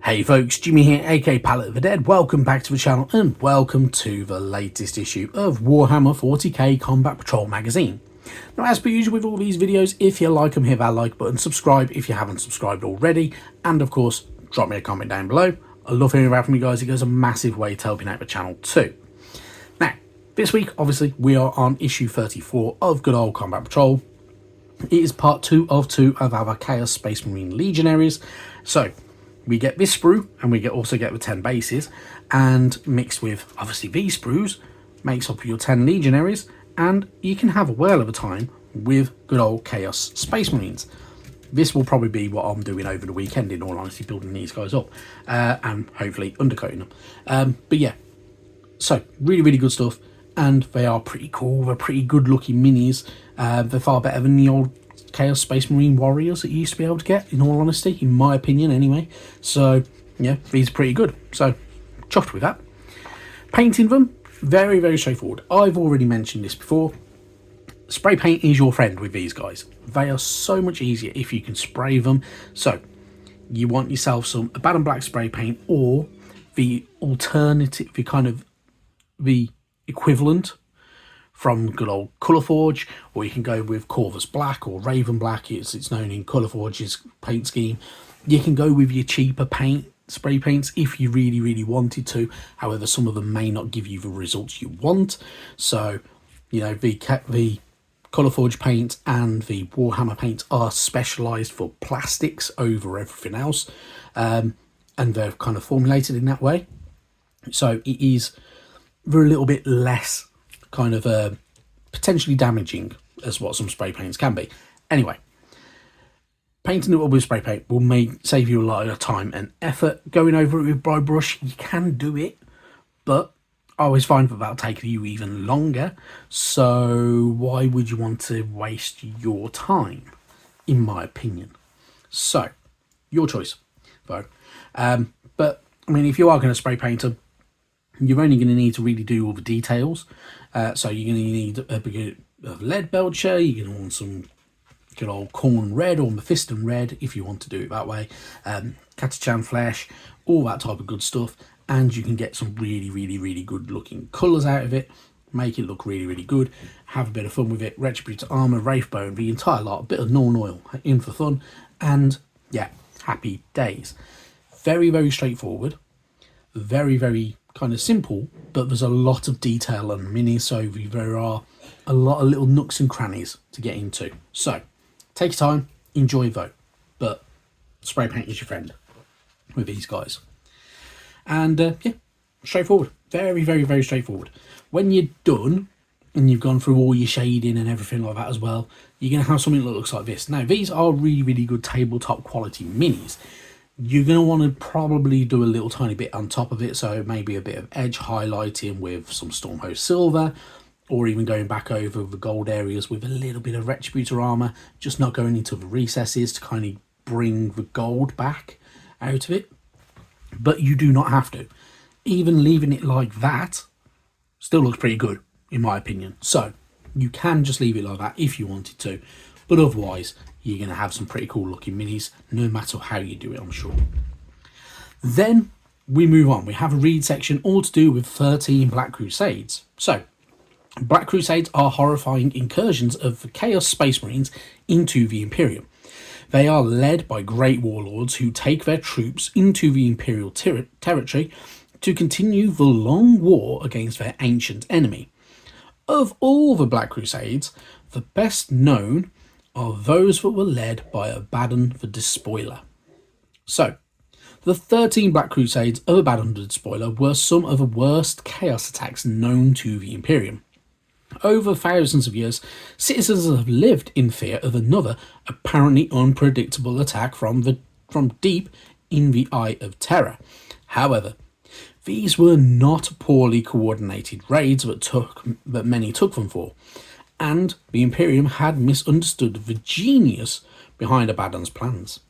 Hey folks, Jimmy here, aka Palette of the Dead. Welcome back to the channel and welcome to the latest issue of Warhammer 40k Combat Patrol magazine. Now, as per usual with all these videos, if you like them, hit that like button, subscribe if you haven't subscribed already, and of course, drop me a comment down below. I love hearing about from you guys. It goes a massive way to helping out the channel too. Now, this week, obviously, we are on issue 34 of good old Combat Patrol. It is part 2 of our Chaos Space Marine Legionaries. So, we get this sprue, and we also get the 10 bases, and mixed with, obviously, these sprues, makes up your 10 Legionaries, and you can have a whale of a time with good old Chaos Space Marines. This will probably be what I'm doing over the weekend, in all honesty, building these guys up, and hopefully undercoating them. But yeah, so, really, really good stuff, and they are pretty cool. They're pretty good-looking minis. They're far better than the old Chaos Space Marine Warriors that you used to be able to get, in all honesty, in my opinion anyway. So yeah, these are pretty good, so chuffed with that. Painting them, very, very straightforward. I've already mentioned this before. Spray paint is your friend with these guys. They are so much easier if you can spray them. So you want yourself some Abaddon Black spray paint, or the alternative, the equivalent from good old Colourforge, or you can go with Corvus Black or Raven Black. It's known in Colourforge's paint scheme. You can go with your cheaper spray paints if you really, really wanted to. However, some of them may not give you the results you want. So, you know, the Colourforge paint and the Warhammer paint are specialised for plastics over everything else, and they're kind of formulated in that way. So they're a little bit less kind of potentially damaging as what some spray paints can be. Anyway, painting it with spray paint will save you a lot of time and effort. Going over it with dry brush, you can do it, but I always find that that'll take you even longer. So why would you want to waste your time, in my opinion? So, your choice, though. But I mean, if you are going to spray paint them, you're only going to need to really do all the details. So you're going to need a bit of lead belcher. You're going to want some good old corn red or Mephiston red if you want to do it that way. Catachan flesh, all that type of good stuff. And you can get some really, really, really good looking colours out of it. Make it look really, really good. Have a bit of fun with it. Retributor armour, Wraithbone, the entire lot. A bit of Norn oil in for fun. And yeah, happy days. Very, very straightforward. Very, very kind of simple, but there's a lot of detail on the mini, so there are a lot of little nooks and crannies to get into. So take your time, enjoy though, but spray paint is your friend with these guys. And yeah, straightforward. Very, very, very straightforward. When you're done and you've gone through all your shading and everything like that as well, you're going to have something that looks like this. Now, these are really, really good tabletop quality minis. You're going to want to probably do a little tiny bit on top of it, so maybe a bit of edge highlighting with some Stormhost Silver, or even going back over the gold areas with a little bit of Retributor armour, just not going into the recesses to kind of bring the gold back out of it. But you do not have to. Even leaving it like that still looks pretty good, in my opinion. So you can just leave it like that if you wanted to, but otherwise you're going to have some pretty cool looking minis no matter how you do it, I'm sure. Then we move on. We have a read section all to do with 13 Black Crusades. So Black Crusades are horrifying incursions of the Chaos Space Marines into the Imperium. They are led by great warlords who take their troops into the Imperial territory to continue the long war against their ancient enemy. Of all the Black Crusades, the best known are those that were led by Abaddon the Despoiler. So, the 13 Black Crusades of Abaddon the Despoiler were some of the worst chaos attacks known to the Imperium. Over thousands of years, citizens have lived in fear of another apparently unpredictable attack from deep in the Eye of Terror. However, these were not poorly coordinated raids that many took them for, and the Imperium had misunderstood the genius behind Abaddon's plans.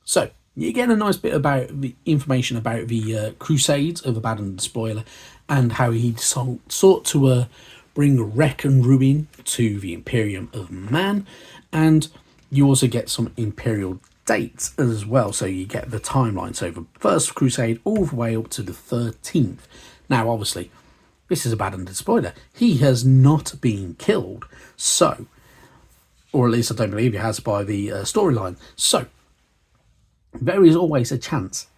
So, you get a nice bit about the information about the Crusades of Abaddon the Despoiler and how he sought to bring wreck and ruin to the Imperium of Man, and you also get some Imperial dates as well, so you get the timeline. So the First Crusade all the way up to the 13th. Now, obviously, this is a bad ended spoiler. He has not been killed, so, or at least I don't believe he has by the storyline. So, there is always a chance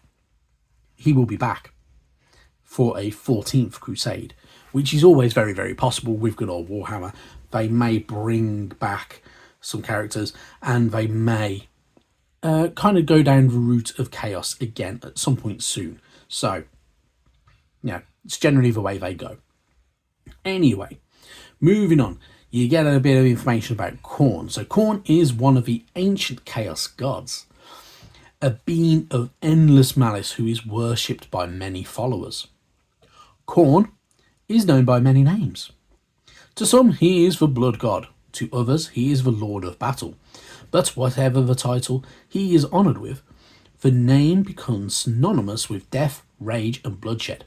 he will be back for a 14th Crusade, which is always very, very possible with good old Warhammer. They may bring back some characters, and they may kind of go down the route of chaos again at some point soon. So, yeah, it's generally the way they go. Anyway, moving on, you get a bit of information about Khorne. So Khorne is one of the ancient chaos gods, a being of endless malice who is worshipped by many followers. Khorne is known by many names. To some, he is the blood god. To others, he is the lord of battle. But whatever the title he is honoured with, the name becomes synonymous with death, rage and bloodshed.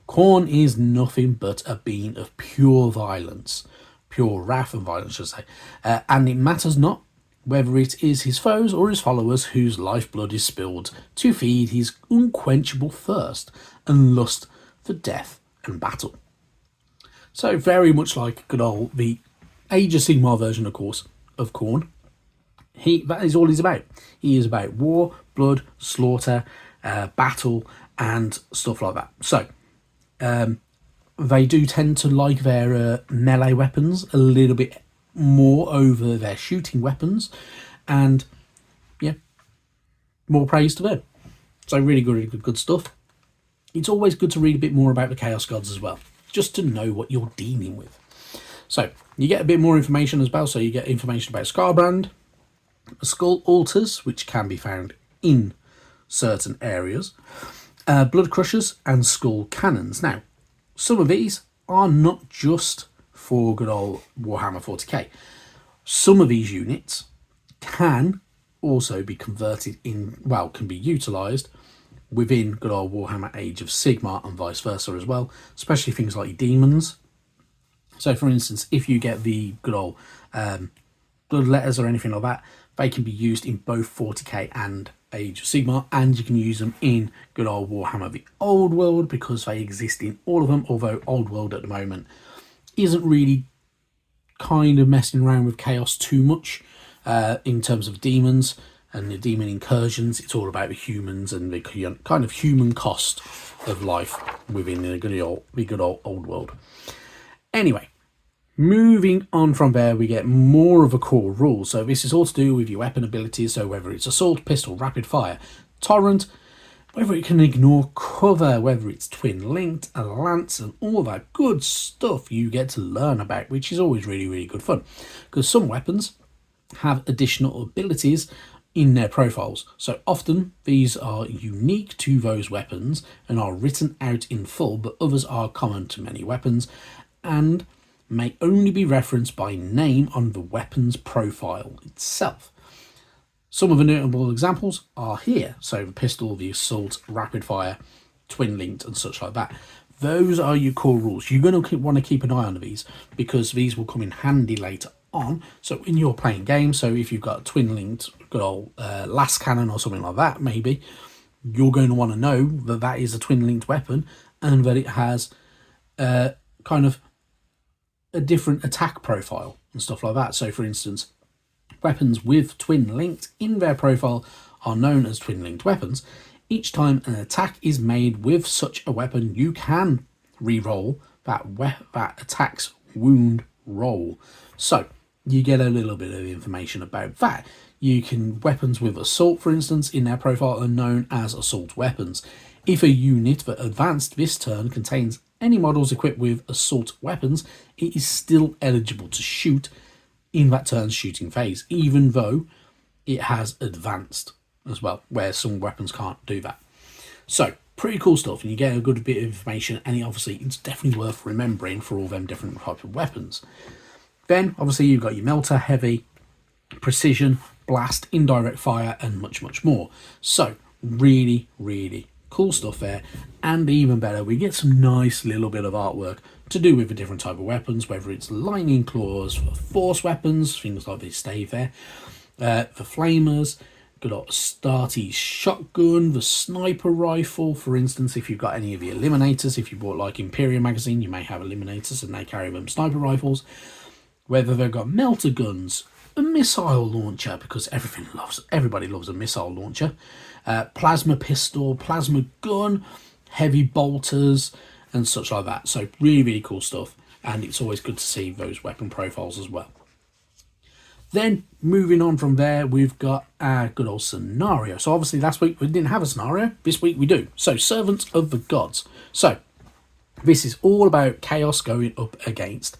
Khorne is nothing but a being of pure violence, pure wrath and violence, should I say, and it matters not whether it is his foes or his followers whose lifeblood is spilled to feed his unquenchable thirst and lust for death and battle. So very much like good old the Age of Sigmar version, of course, of Khorne. That is all he's about. He is about war, blood, slaughter, battle, and stuff like that. So, they do tend to like their melee weapons a little bit more over their shooting weapons, and yeah, more praise to them. So really good stuff. It's always good to read a bit more about the Chaos Gods as well, just to know what you're dealing with. So you get a bit more information as well. So you get information about Scarbrand, skull altars, which can be found in certain areas, blood crushers and skull cannons. Now, some of these are not just for good old Warhammer 40k. Some of these units can also be converted can be utilised within good old Warhammer Age of Sigmar and vice versa as well, especially things like demons. So for instance, if you get the good old blood letters or anything like that, they can be used in both 40k and Age of Sigmar, and you can use them in good old Warhammer the Old World because they exist in all of them, although Old World at the moment isn't really kind of messing around with chaos too much in terms of demons and the demon incursions. It's all about the humans and the kind of human cost of life within the good old Old World. Anyway, moving on from there, we get more of a core rule. So this is all to do with your weapon abilities. So whether it's assault, pistol, rapid fire, torrent, whether it can ignore cover, whether it's twin linked, a lance, and all that good stuff you get to learn about, which is always really good fun. Because some weapons have additional abilities in their profiles. So often these are unique to those weapons and are written out in full, but others are common to many weapons and may only be referenced by name on the weapon's profile itself. Some of the notable examples are here. So the pistol, the assault, rapid fire, twin linked and such like that. Those are your core rules. You're going to want to keep an eye on these because these will come in handy later on. So when you're playing games, so if you've got a twin linked good old las cannon or something like that, maybe you're going to want to know that that is a twin linked weapon and that it has kind of a different attack profile and stuff like that. So for instance, weapons with twin linked in their profile are known as twin linked weapons. Each time an attack is made with such a weapon, you can re-roll that attack's wound roll. So you get a little bit of information about that. Weapons with assault, for instance, in their profile are known as assault weapons. If a unit that advanced this turn contains any models equipped with assault weapons, it is still eligible to shoot in that turn's shooting phase, even though it has advanced as well, where some weapons can't do that. So pretty cool stuff, and you get a good bit of information, and it's definitely worth remembering for all them different types of weapons. Then obviously you've got your melter, heavy, precision, blast, indirect fire, and much more. So really cool stuff there. And even better, we get some nice little bit of artwork to do with the different type of weapons, whether it's lightning claws for force weapons, things like this stave there, for flamers, good old Starty shotgun, the sniper rifle. For instance, if you've got any of the eliminators, if you bought like Imperium magazine, you may have eliminators and they carry them sniper rifles. Whether they've got melter guns, a missile launcher, because everybody loves a missile launcher, plasma pistol, plasma gun, heavy bolters, and such like that. So really, really cool stuff, and it's always good to see those weapon profiles as well. Then moving on from there, we've got our good old scenario. So obviously last week we didn't have a scenario. This week we do. So Servants of the Gods. So this is all about chaos going up against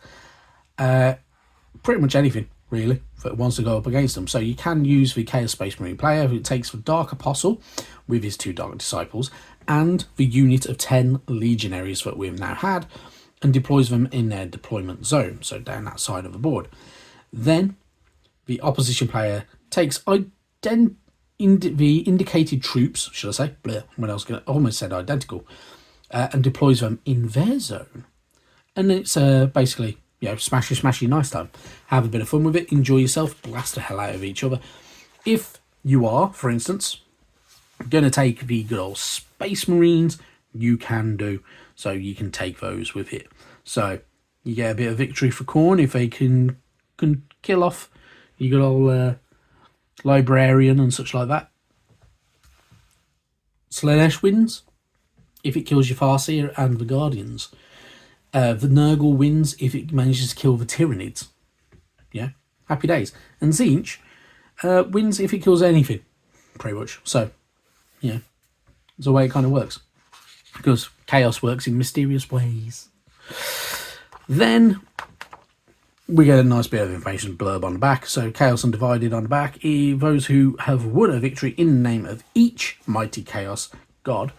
pretty much anything, really, that wants to go up against them. So you can use the Chaos Space Marine player who takes the Dark Apostle with his 2 Dark Disciples and the unit of 10 Legionaries that we've now had and deploys them in their deployment zone, so down that side of the board. Then the opposition player takes the indicated troops, should I say? Bleh, when I was going to almost said identical, and deploys them in their zone. And it's basically, smashy, nice time. Have a bit of fun with it, enjoy yourself, blast the hell out of each other. If you are, for instance, going to take the good old Space Marines, you can do. So you can take those with it. So you get a bit of victory for Khorne if they can kill off your good old Librarian and such like that. Slaanesh wins if it kills your Farseer and the Guardians. The Nurgle wins if it manages to kill the Tyranids. Yeah, happy days. And Tzeentch wins if it kills anything, pretty much. So, it's the way it kind of works. Because chaos works in mysterious ways. Then we get a nice bit of information blurb on the back. So Chaos Undivided on the back. Those who have won a victory in the name of each mighty Chaos God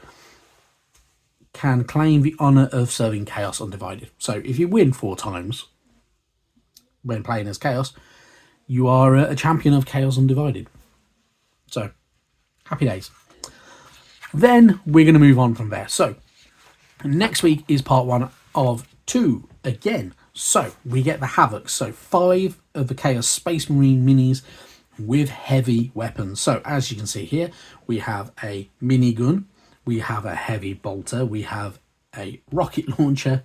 can claim the honour of serving Chaos Undivided. So if you win 4 times when playing as Chaos, you are a champion of Chaos Undivided. So, happy days. Then we're going to move on from there. So, next week is part 1 of 2 again. So, we get the Havoc. So, 5 of the Chaos Space Marine minis with heavy weapons. So, as you can see here, we have a minigun, we have a heavy bolter, we have a rocket launcher,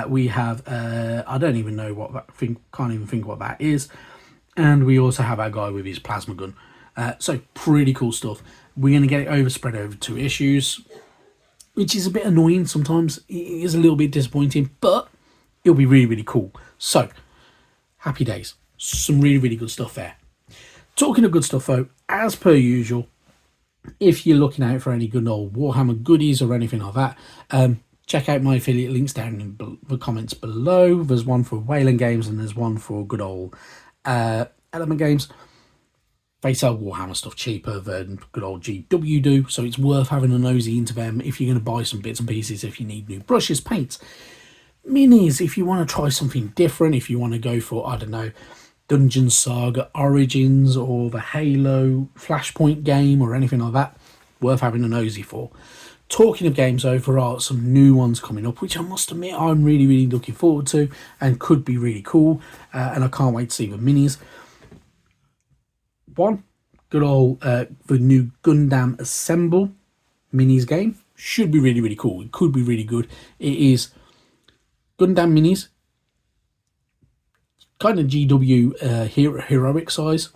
we have, I don't even know what that thing, can't even think what that is. And we also have our guy with his plasma gun. So, pretty cool stuff. We're going to get it spread over 2 issues, which is a bit annoying sometimes. It is a little bit disappointing, but it'll be really, really cool. So, happy days. Some really, really good stuff there. Talking of good stuff, though, as per usual, if you're looking out for any good old Warhammer goodies or anything like that, check out my affiliate links down in the comments below. There's one for Wayland Games and there's one for good old Element Games. They sell Warhammer stuff cheaper than good old GW do, so it's worth having a nosy into them if you're going to buy some bits and pieces, if you need new brushes, paints, minis, if you want to try something different, if you want to go for, I don't know, Dungeon Saga Origins or the Halo Flashpoint game or anything like that, worth having a nosy for. Talking of games, though, there are some new ones coming up, which I must admit I'm really, really looking forward to and could be really cool, and I can't wait to see the minis. One, good old, the new Gundam Assemble minis game. Should be really, really cool. It could be really good. It is Gundam minis, kind of GW heroic size,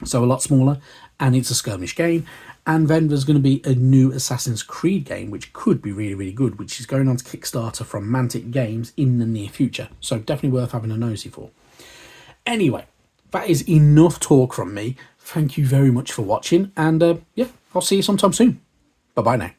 so a lot smaller, and it's a skirmish game. And then there's going to be a new Assassin's Creed game, which could be really, really good, which is going on to Kickstarter from Mantic Games in the near future. So definitely worth having a nosy for. Anyway, that is enough talk from me. Thank you very much for watching. And yeah, I'll see you sometime soon. Bye-bye now.